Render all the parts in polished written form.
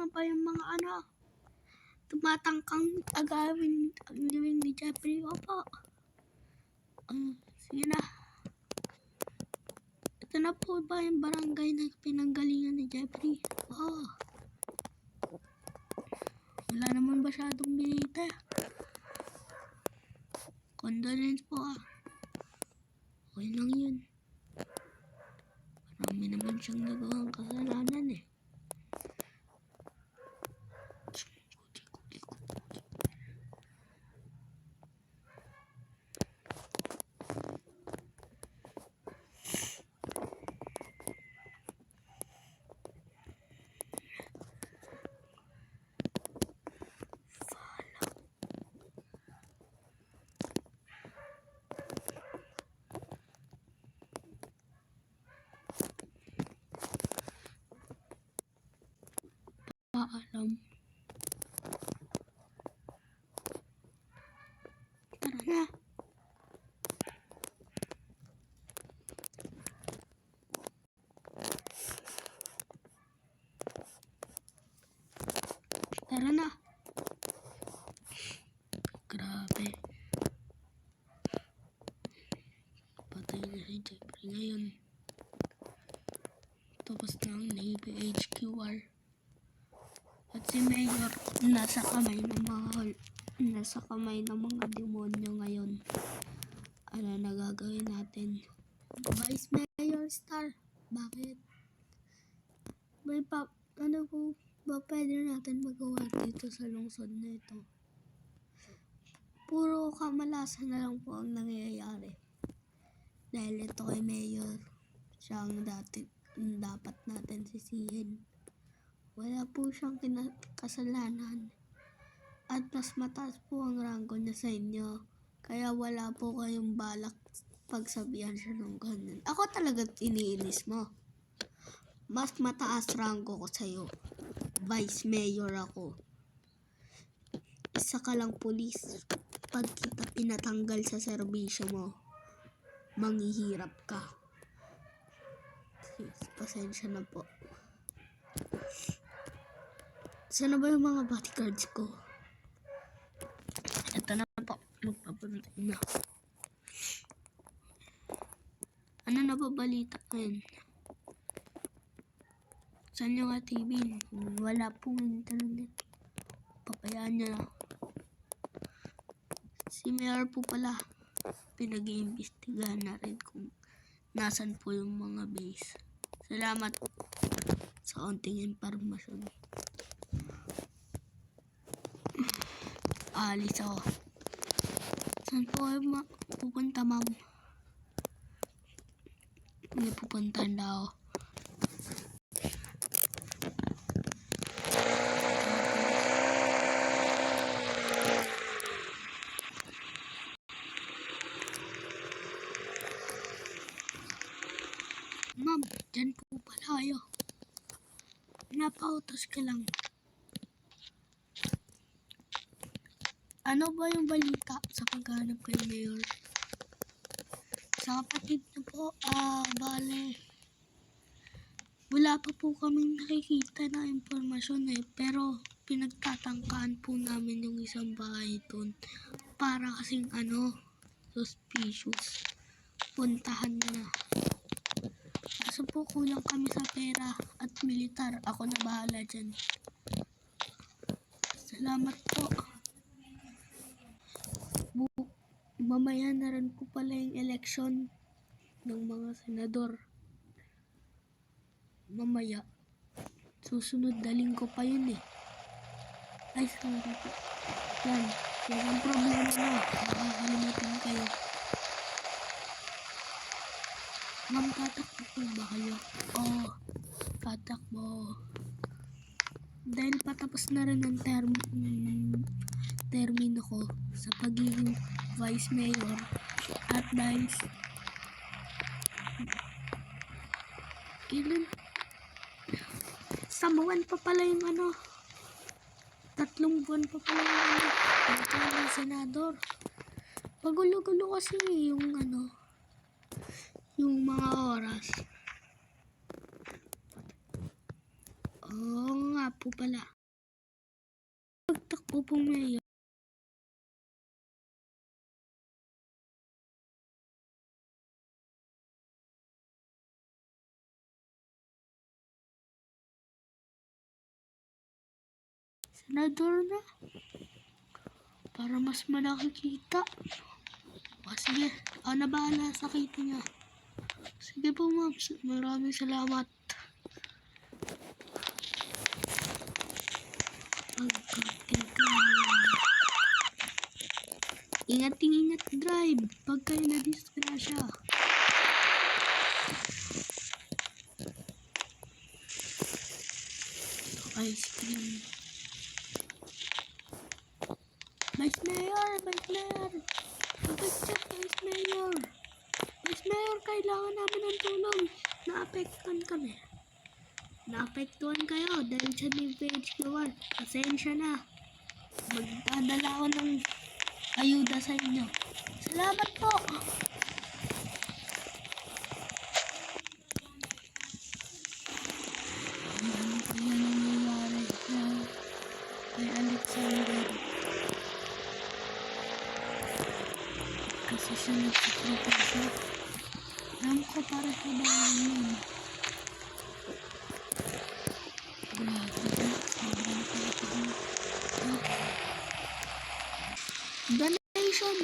nga ba yung mga tumatangkang agawin ang gawin ni Jeffrey? Opo. Sige na. Ito na po ba yung barangay na pinanggalingan ni Jeffrey? Oo. Wala naman masyadong binita. Condolence po Okay lang yun. Marami naman siyang nagawang kasalanan eh. Paalam. Tara na. Tara na. Grabe. Patay na si Jeffrey ngayon. Tapos na ang Navy HQR. At si Mayor nasa kamay ng mga demonyo ngayon. Ano na gagawin natin? Vice Mayor Star, bakit? Ano po ba pwede natin magawa dito sa lungsod na ito? Puro kamalasan na lang po ang nangyayari. Dahil ito kay Mayor, siya ang dapat natin sisihin. Wala po siyang kasalanan. At mas mataas po ang ranggo niya sa inyo. Kaya wala po kayong balak pagsabihan siya ng ganun. Ako talaga iniinis mo. Mas mataas ranggo ko sa'yo. Vice Mayor ako. Isa ka lang pulis. Pag kita pinatanggal sa serbisyo mo, manghihirap ka. Pasensya na po. Sana ba yung mga bodyguards ko? Ito na po. Magpapantay na. Ano na ba balita ngayon? Saan yung TV? Wala pong internet. Papayaan niya na. Si Mayor po pala. Pinag-iimbestigahan na rin kung nasan po yung mga base. Salamat sa onting impormasyon. Alis ako. Saan po kayo pupunta, ma'am? Hindi pupuntahan na ako. Ma'am, dyan po pala kayo. Napautos ka lang. Ano ba yung balita sa paghanap kay Mayor? Sa kapatid na po, bale, wala pa po kaming nakikita na impormasyon pero pinagtatangkaan po namin yung isang bahay doon para kasing suspicious. Puntahan na. Kaso po kulang kami sa pera at militar. Ako na bahala dyan. Salamat po. Mamaya na rin po pala yung election ng mga senador. Mamaya. Susunod na linggo pa yun eh. Ay, sorry po. Yan. Walang problema na. Makakalimutan kayo. Ma'am, tatakbo po ba kayo? Oo. Tatakbo. Dahil patapos na rin ang termino ko sa pagiging Vice Mayor at dahil sa buwan pa pala yung 3 buwan pa pala yung senador. Pagulo-gulo kasi yung yung mga oras. Oo nga po pala. Pagtakbo po mayor. Senador na. Para mas malaki kita. O sige, ako na bahala sa kita niya. Sige po ma'am, maraming salamat. Ingat drive pag kayo na-disgrasya. Ice cream. Vice Mayor! Vice Mayor! Pag-check, Vice Mayor! Vice Mayor, kailangan namin ng tulong. Naapektuhan kami. Naapektuhan kayo dahil sa new page QR. Pasensya na. Magdadala ako ng ayuda sa inyo. Salamat po! Ano kaya nangyayari kay Alexander? Kasi siya nagsiproteso. Alam ko para sa bayan yun. Grabe. Sobrang talaga. Donation!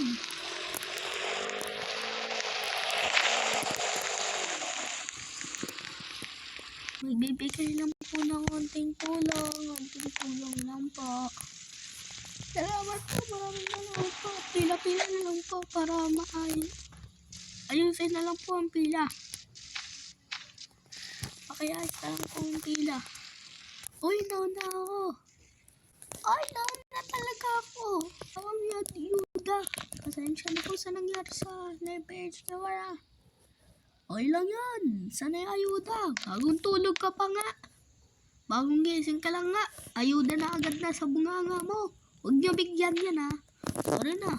Magbibigay lang po ng konting tulong. Konting tulong lang po. Salamat po. Maraming salamat po. Pila-pila na lang po para ayusin na lang po ang pila. Pakiayos na lang po ang pila. Uy, nauna ako. Ay, nauna talaga ako. Ang yuda. Pasensya na po sa nangyari sa LPH na wala. Okay lang yan. Sana'y ayuda. Bagong tulog ka pa nga. Bagong gising ka lang nga. Ayuda na agad na sa bunganga mo. Huwag niyo bigyan yan ha. Sorry na.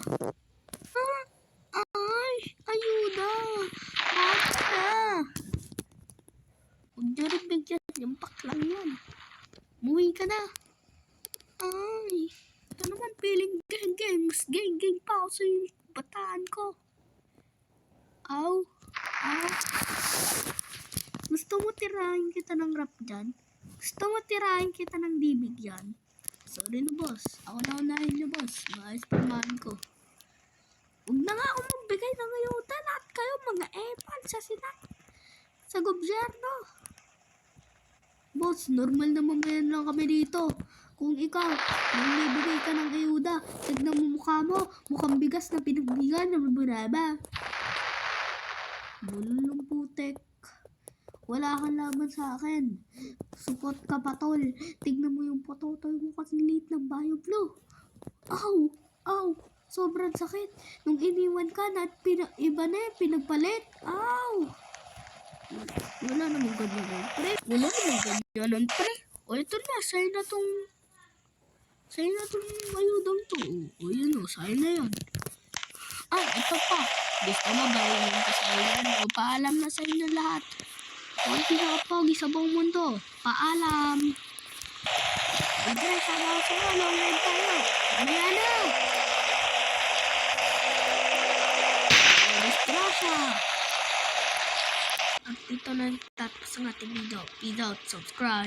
Ay, ayuda. Bakit na? Huwag niyo rin bigyan. Yung pak lang yan. Umuwi ka na. Ay, ito naman feeling gang. Mas gang pa ako sa bataan ko. Aw. Gusto mo tirahin kita ng rap dyan? Gusto mo tirahin kita ng bibig yan? Sorry na boss. Ako na unahin niyo boss. Maayos pamahan ko. Huwag na nga ako magbigay ng ayuda. Lahat kayo mga epal sa sa gobyerno. Boss, normal na mamayan lang kami dito. Kung ikaw, nang nagbigay ka ng ayuda, tignan mo mukha mo, mukhang bigas na pinagbigan ng buraba. Bulong putek. Wala kang laban sa akin. Support ka pa tol. Tignan mo yung patotoy mo kasi liit ng Bioflow. Aw. Sobrang sakit. Nung iniwan ka na at iba na yung pinagpalit. Aw. Wala namang ganyan pre. O ito na. Sa'yo na tong ayudang to. O yun o. Sa'yo na yun. Ito pa. Gusto mo gawin ka sa yan. O paalam na sa inyo lahat. O ang pinakapogi sa buong mundo. Paalam. Andre, sana ako sa'yo. Long ride tayo. Mamaya na. Disgrasya. At ito na tatapos ang ating video. Peace out. Subscribe.